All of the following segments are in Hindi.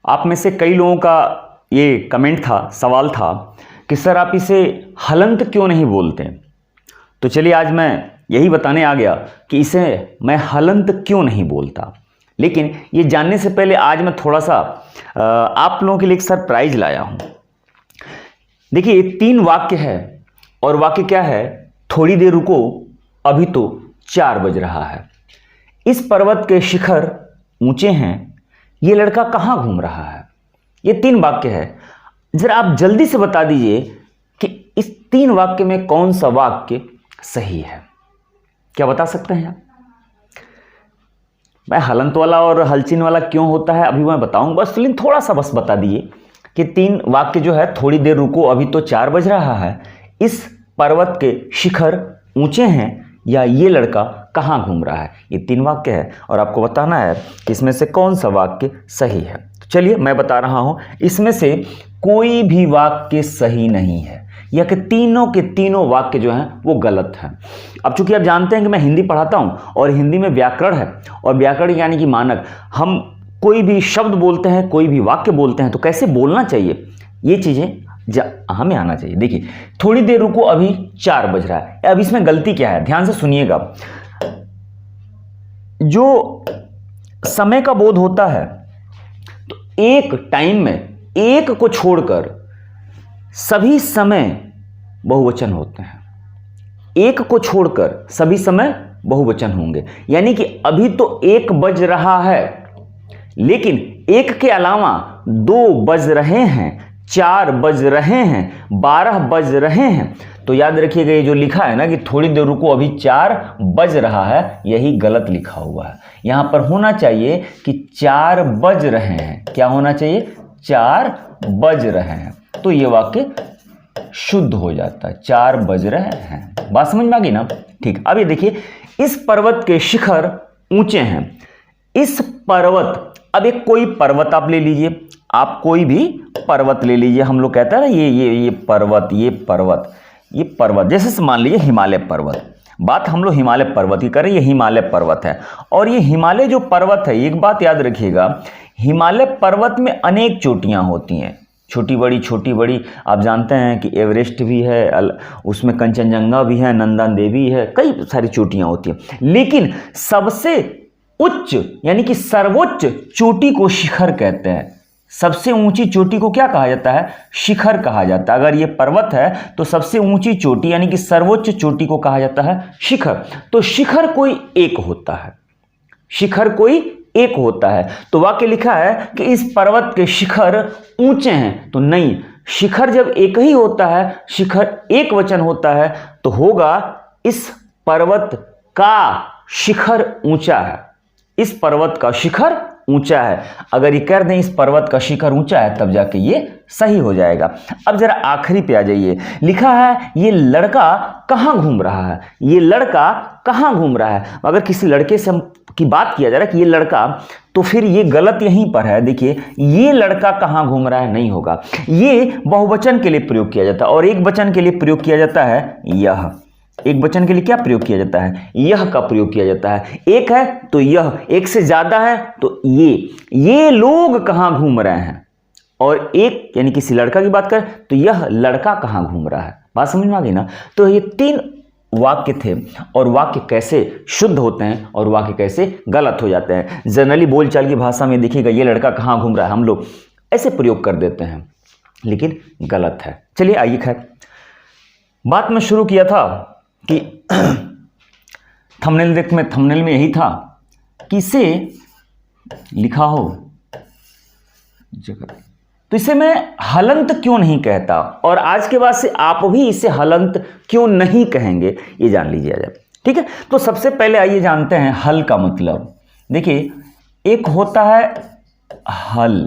आप में से कई लोगों का ये कमेंट था, सवाल था कि सर आप इसे हलंत क्यों नहीं बोलते। तो चलिए आज मैं यही बताने आ गया कि इसे मैं हलंत क्यों नहीं बोलता। लेकिन ये जानने से पहले आज मैं थोड़ा सा आप लोगों के लिए एक सरप्राइज लाया हूं। देखिए 3 वाक्य है और वाक्य क्या है, थोड़ी देर रुको अभी तो 4 बज रहा है, इस पर्वत के शिखर ऊंचे हैं, ये लड़का कहां घूम रहा है। ये 3 वाक्य है। जरा आप जल्दी से बता दीजिए कि इस 3 वाक्य में कौन सा वाक्य सही है। क्या बता सकते हैं आप? मैं हलंत वाला और हलचिन वाला क्यों होता है अभी मैं बताऊंगा, बस लेकिन थोड़ा सा बस बता दिए कि 3 वाक्य जो है, थोड़ी देर रुको अभी तो 4 बज रहा है, इस पर्वत के शिखर ऊंचे हैं, या ये लड़का कहाँ घूम रहा है। ये 3 वाक्य है और आपको बताना है कि इसमें से कौन सा वाक्य सही है। तो चलिए मैं बता रहा हूं, इसमें से कोई भी वाक्य सही नहीं है, या कि तीनों के तीनों वाक्य जो हैं वो गलत हैं। अब चूंकि आप जानते हैं कि मैं हिंदी पढ़ाता हूं और हिंदी में व्याकरण है, और व्याकरण यानी कि मानक, हम कोई भी शब्द बोलते हैं, कोई भी वाक्य बोलते हैं तो कैसे बोलना चाहिए, ये चीजें हमें आना चाहिए। देखिए थोड़ी देर रुको अभी 4 बज रहा है, अब इसमें गलती क्या है, ध्यान से सुनिएगा। जो समय का बोध होता है तो एक टाइम में एक को छोड़कर सभी समय बहुवचन होते हैं, एक को छोड़कर सभी समय बहुवचन होंगे। यानी कि अभी तो 1 बज रहा है, लेकिन 1 के अलावा 2 बज रहे हैं, 4 बज रहे हैं, 12 बज रहे हैं। तो याद रखिएगा ये जो लिखा है ना कि थोड़ी देर रुको अभी 4 बज रहा है, यही गलत लिखा हुआ है। यहां पर होना चाहिए कि 4 बज रहे हैं। क्या होना चाहिए? 4 बज रहे हैं। तो ये वाक्य शुद्ध हो जाता है, 4 बज रहे हैं। बात समझ में आ गई ना? ठीक। अब ये देखिए, इस पर्वत के शिखर ऊंचे हैं। इस पर्वत, अब एक कोई पर्वत आप ले लीजिए, आप कोई भी पर्वत ले लीजिए। हम लोग कहते हैं ना ये पर्वत, ये पर्वत, ये पर्वत, जैसे मान लीजिए हिमालय पर्वत। बात हम लोग हिमालय पर्वत की करें, ये हिमालय पर्वत है। और ये हिमालय जो पर्वत है, एक बात याद रखिएगा, हिमालय पर्वत में अनेक चोटियां होती हैं, छोटी बड़ी छोटी बड़ी। आप जानते हैं कि एवरेस्ट भी है, उसमें कंचनजंगा भी है, नंदा देवी है, कई सारी चोटियां होती हैं। लेकिन सबसे उच्च यानी कि सर्वोच्च चोटी को शिखर कहते हैं। सबसे ऊंची चोटी को क्या कहा जाता है? शिखर कहा जाता है। अगर ये पर्वत है तो सबसे ऊंची चोटी यानी कि सर्वोच्च चोटी को कहा जाता है शिखर। तो शिखर कोई एक होता है, शिखर कोई एक होता है। तो वाक्य लिखा है कि इस पर्वत के शिखर ऊंचे हैं, तो नहीं, शिखर जब एक ही होता है, शिखर एक वचन होता है, तो होगा इस पर्वत का शिखर ऊंचा है, इस पर्वत का शिखर ऊंचा है। अगर ये कर दें इस पर्वत का शिखर ऊंचा है, तब जाके ये सही हो जाएगा। अब जरा आखिरी पे आ जाइए, लिखा है ये लड़का कहां घूम रहा है। ये लड़का कहां घूम रहा है, अगर किसी लड़के से की बात किया जा रहा है कि ये लड़का, तो फिर ये गलत यहीं पर है। देखिए ये लड़का कहां घूम रहा है नहीं होगा, ये बहुवचन के लिए प्रयोग किया जाता है, और एक वचन के लिए प्रयोग किया जाता है यह। एक वचन के लिए क्या प्रयोग किया जाता है? यह का प्रयोग किया जाता है। एक है तो यह, एक से ज्यादा है तो ये लोग कहां घूम रहे हैं। और एक यानी किसी लड़का की बात करें तो यह लड़का कहां घूम रहा है। बात समझ में आ गई ना? तो ये 3 वाक्य थे, और वाक्य कैसे शुद्ध होते हैं और वाक्य कैसे गलत हो जाते हैं। जनरली बोलचाल की भाषा में देखिएगा, ये लड़का कहां घूम रहा है, हम लोग ऐसे प्रयोग कर देते हैं, लेकिन गलत है। चलिए आइए, खैर बात में शुरू किया था कि थंबनेल में यही था कि इसे लिखा हो जगह, तो इसे मैं हलंत क्यों नहीं कहता, और आज के बाद से आप भी इसे हलंत क्यों नहीं कहेंगे, ये जान लीजिए आज। ठीक है, तो सबसे पहले आइए जानते हैं हल का मतलब। देखिए एक होता है हल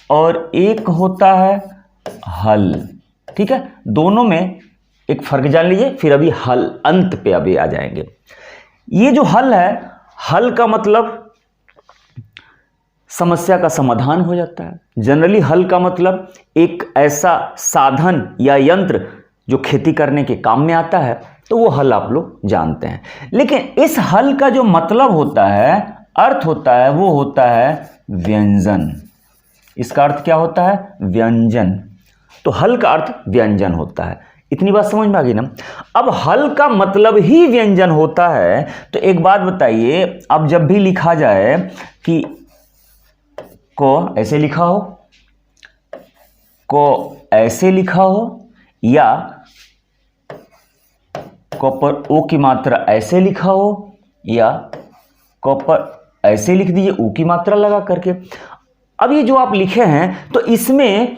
और एक होता है हल। ठीक है, दोनों में एक फर्क जान लीजिए, फिर अभी हल अंत पे अभी आ जाएंगे। ये जो हल है, हल का मतलब समस्या का समाधान हो जाता है। जनरली हल का मतलब एक ऐसा साधन या यंत्र जो खेती करने के काम में आता है, तो वो हल आप लोग जानते हैं। लेकिन इस हल का जो मतलब होता है, अर्थ होता है, वो होता है व्यंजन। इसका अर्थ क्या होता है? व्यंजन। तो हल का अर्थ व्यंजन होता है। इतनी बात समझ में आ गई ना? अब हल का मतलब ही व्यंजन होता है, तो एक बात बताइए, अब जब भी लिखा जाए कि को ऐसे लिखा हो, को ऐसे लिखा हो, या को पर ओ की मात्रा ऐसे लिखा हो, या को पर ऐसे लिख दीजिए ऊ की मात्रा लगा करके। अब ये जो आप लिखे हैं तो इसमें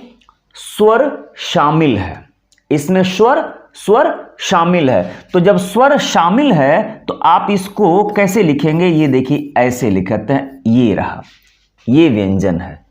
स्वर शामिल है, इसमें स्वर शामिल है। तो जब स्वर शामिल है तो आप इसको कैसे लिखेंगे? ये देखिए ऐसे लिखते हैं, ये रहा, ये व्यंजन है।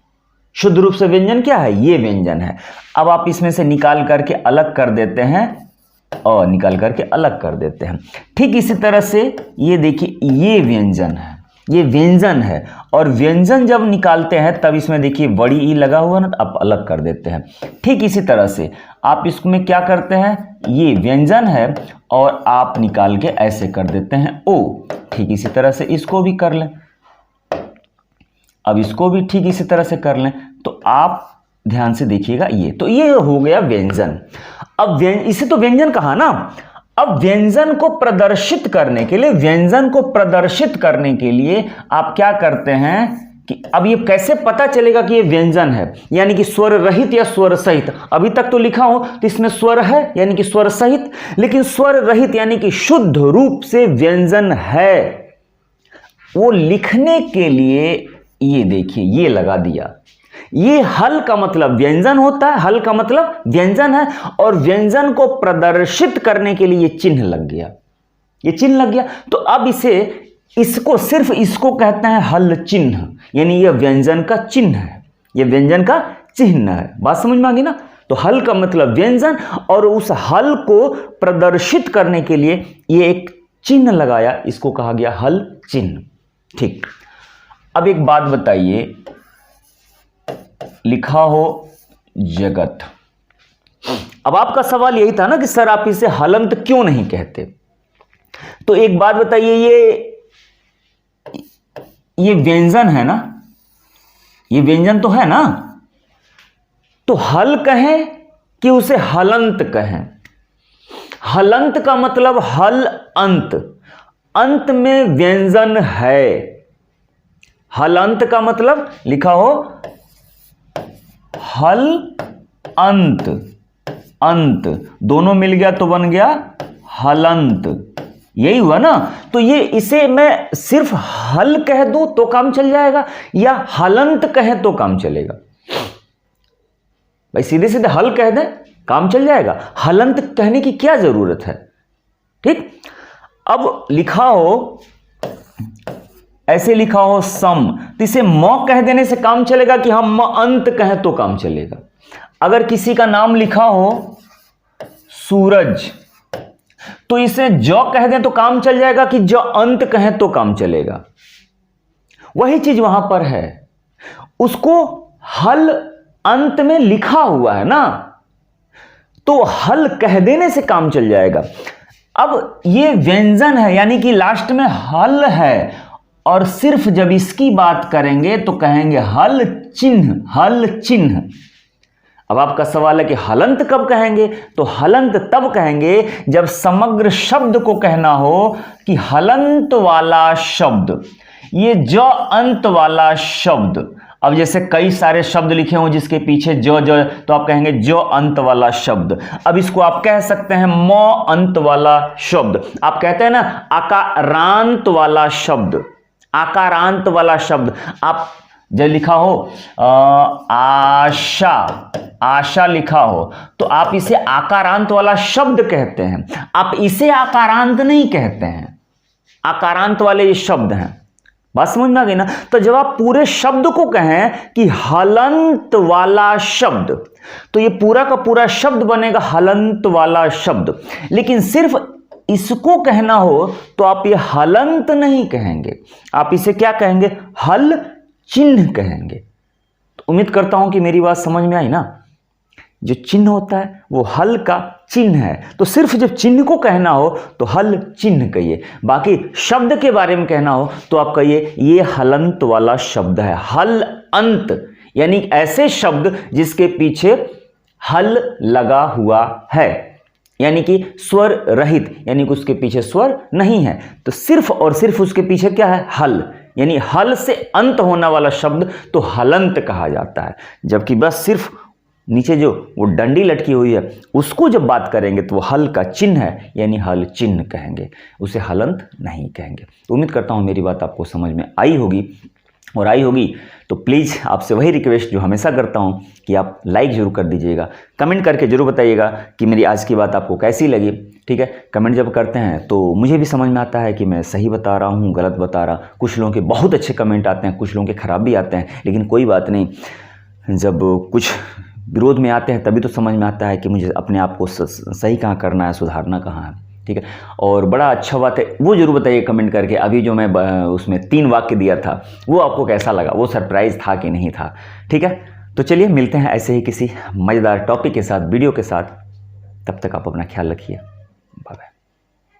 शुद्ध रूप से व्यंजन क्या है? ये व्यंजन है। अब आप इसमें से निकाल करके अलग कर देते हैं और निकाल करके अलग कर देते हैं। ठीक इसी तरह से ये देखिए, ये व्यंजन है, ये व्यंजन है। और व्यंजन जब निकालते हैं तब इसमें देखिए बड़ी ई लगा हुआ ना, तो आप अलग कर देते हैं। ठीक इसी तरह से आप इसमें क्या करते हैं? ये व्यंजन है और आप निकाल के ऐसे कर देते हैं ओ। ठीक इसी तरह से इसको भी कर लें। अब इसको भी ठीक इसी तरह से कर लें। तो आप ध्यान से देखिएगा, ये तो ये हो गया व्यंजन। अब इसे तो व्यंजन कहा ना। अब व्यंजन को प्रदर्शित करने के लिए, व्यंजन को प्रदर्शित करने के लिए आप क्या करते हैं कि अब ये कैसे पता चलेगा कि ये व्यंजन है, यानी कि स्वर रहित या स्वर सहित। अभी तक तो लिखा हो तो इसमें स्वर है यानी कि स्वर सहित, लेकिन स्वर रहित यानी कि शुद्ध रूप से व्यंजन है, वो लिखने के लिए ये देखिए ये लगा दिया। ये हल का मतलब व्यंजन होता है, हल का मतलब व्यंजन है, और व्यंजन को प्रदर्शित करने के लिए ये चिन्ह लग गया, ये चिन्ह लग गया। तो अब इसको सिर्फ इसको कहते हैं हल चिन्ह, यानी यह व्यंजन का चिन्ह है, यह व्यंजन का चिन्ह है। बात समझ में आ गई ना? तो हल का मतलब व्यंजन, और उस हल को प्रदर्शित करने के लिए ये एक चिन्ह लगाया, इसको कहा गया हल चिन्ह। ठीक, अब एक बात बताइए, लिखा हो जगत। अब आपका सवाल यही था ना कि सर आप इसे हलंत क्यों नहीं कहते? तो एक बात बताइए, ये व्यंजन है ना, ये व्यंजन तो है ना, तो हल कहें कि उसे हलंत कहें? हलंत का मतलब हल अंत, अंत में व्यंजन है। हलंत का मतलब लिखा हो हल अंत, अंत दोनों मिल गया तो बन गया हलंत, यही हुआ ना? तो ये इसे मैं सिर्फ हल कह दूं तो काम चल जाएगा, या हलंत कहें तो काम चलेगा? भाई सीधे सीधे हल कह दें काम चल जाएगा, हलंत कहने की क्या जरूरत है? ठीक, अब लिखा हो ऐसे, लिखा हो सम, तो इसे म कह देने से काम चलेगा कि हम म अंत कहें तो काम चलेगा? अगर किसी का नाम लिखा हो सूरज, तो इसे ज कह दें तो काम चल जाएगा कि ज अंत कहें तो काम चलेगा? वही चीज वहां पर है, उसको हल अंत में लिखा हुआ है ना, तो हल कह देने से काम चल जाएगा। अब ये व्यंजन है यानी कि लास्ट में हल है, और सिर्फ जब इसकी बात करेंगे तो कहेंगे हल चिन्ह, हल चिन्ह। अब आपका सवाल है कि हलंत कब कहेंगे? तो हलंत तब कहेंगे जब समग्र शब्द को कहना हो कि हलंत वाला शब्द, ये ज अंत वाला शब्द। अब जैसे कई सारे शब्द लिखे हों जिसके पीछे जो तो आप कहेंगे जो अंत वाला शब्द। अब इसको आप कह सकते हैं म अंत वाला शब्द। आप कहते हैं ना आकारांत वाला शब्द, आकारांत वाला शब्द। आप जब लिखा हो आशा, आशा लिखा हो, तो आप इसे आकारांत वाला शब्द कहते हैं, आप इसे आकारांत नहीं कहते हैं। आकारांत वाले ये शब्द हैं। बात समझ में आ गई ना? तो जब आप पूरे शब्द को कहें कि हलंत वाला शब्द, तो ये पूरा का पूरा शब्द बनेगा हलंत वाला शब्द। लेकिन सिर्फ इसको कहना हो तो आप ये हलंत नहीं कहेंगे, आप इसे क्या कहेंगे? हल चिन्ह कहेंगे। तो उम्मीद करता हूं कि मेरी बात समझ में आई ना? जो चिन्ह होता है वो हल का चिन्ह है, तो सिर्फ जब चिन्ह को कहना हो तो हल चिन्ह कहिए, बाकी शब्द के बारे में कहना हो तो आप कहिए ये हलंत वाला शब्द है, हल अंत, यानी ऐसे शब्द जिसके पीछे हल लगा हुआ है, यानी कि स्वर रहित, यानी कि उसके पीछे स्वर नहीं है, तो सिर्फ और सिर्फ उसके पीछे क्या है, हल, यानी हल से अंत होने वाला शब्द तो हलंत कहा जाता है। जबकि बस सिर्फ नीचे जो वो डंडी लटकी हुई है उसको जब बात करेंगे तो वो हल का चिन्ह है, यानी हल चिन्ह कहेंगे, उसे हलंत नहीं कहेंगे। तो उम्मीद करता हूँ मेरी बात आपको समझ में आई होगी, और आई होगी तो प्लीज़ आपसे वही रिक्वेस्ट जो हमेशा करता हूँ कि आप लाइक ज़रूर कर दीजिएगा, कमेंट करके ज़रूर बताइएगा कि मेरी आज की बात आपको कैसी लगी। ठीक है, कमेंट जब करते हैं तो मुझे भी समझ में आता है कि मैं सही बता रहा हूँ, गलत बता रहा। कुछ लोगों के बहुत अच्छे कमेंट आते हैं, कुछ लोगों के ख़राब भी आते हैं, लेकिन कोई बात नहीं, जब कुछ विरोध में आते हैं तभी तो समझ में आता है कि मुझे अपने आप को सही कहाँ करना है, सुधारना कहाँ है। ठीक है, और बड़ा अच्छा बात है वो जरूर बताइए कमेंट करके, अभी जो मैं उसमें 3 वाक्य दिया था वो आपको कैसा लगा, वो सरप्राइज था कि नहीं था। ठीक है, तो चलिए मिलते हैं ऐसे ही किसी मज़ेदार टॉपिक के साथ, वीडियो के साथ। तब तक आप अपना ख्याल रखिए।